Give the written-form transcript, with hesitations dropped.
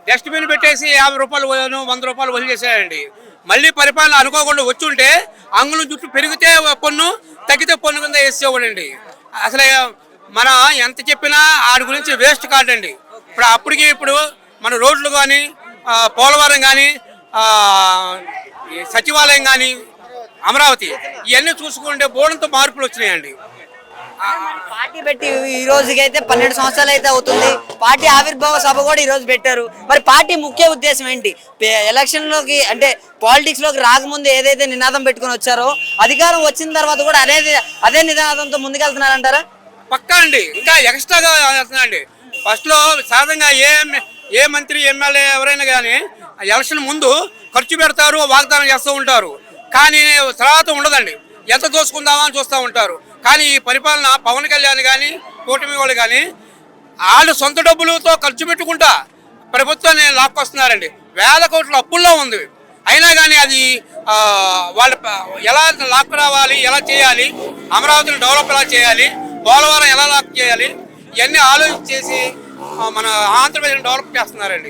Dustbin పెట్టేసి 50 రూపాయలు 100 రూపాయలు వదిలేసాయండి. మళ్ళీ పరిపాలన అనుకోకుండా వచ్చి ఉంటే అంగుళం జుట్టు పెరిగితే పన్ను, తగ్గితే పన్ను కింద వేసేవాడండి. అసలు మనం ఎంత చెప్పినా ఆడి గురించి వేస్ట్ కాదండి. అప్పటికి ఇప్పుడు మన రోడ్లు కానీ, పోలవరం కానీ, సచివాలయం కానీ, అమరావతి ఇవన్నీ చూసుకుంటే బోర్డంతో మార్పులు వచ్చినాయండి. పార్టీ పెట్టి ఈ రోజుకైతే 12 సంవత్సరాలు అయితే అవుతుంది. పార్టీ ఆవిర్భావ సభ కూడా ఈ రోజు పెట్టారు. మరి పార్టీ ముఖ్య ఉద్దేశం ఏంటి? ఎలక్షన్ లోకి అంటే పాలిటిక్స్ లోకి రాకముందు ఏదైతే నినాదం పెట్టుకుని వచ్చారో అధికారం వచ్చిన తర్వాత కూడా అదే నినాదంతో ముందుకెళ్తున్నారంటారా? పక్కా అండి. ఇంకా ఎక్స్ట్రాగా వెళ్తున్నాండి. ఫస్ట్ లో సాధారణంగా ఏ మంత్రి ఎమ్మెల్యే ఎవరైనా కానీ ఎలక్షన్ ముందు ఖర్చు పెడతారు, వాగ్దానం చేస్తూ ఉంటారు. కానీ తర్వాత ఉండదండి. ఎంత దోసుకుందామా అని చూస్తూ ఉంటారు. కానీ ఈ పరిపాలన పవన్ కళ్యాణ్ కానీ, కూటమి వాళ్ళు కానీ వాళ్ళు సొంత డబ్బులతో ఖర్చు పెట్టుకుంటా ప్రభుత్వాన్ని లాక్కొస్తున్నారండి. వేల కోట్ల అప్పుల్లో ఉంది. అయినా కానీ అది వాళ్ళు ఎలా లాక్కు రావాలి, ఎలా చేయాలి, అమరావతిని డెవలప్ ఎలా చేయాలి, పోలవరం ఎలా లాక్ చేయాలి, ఇవన్నీ ఆలోచించేసి మన ఆంధ్రప్రదేశ్ డెవలప్ చేస్తున్నారండి.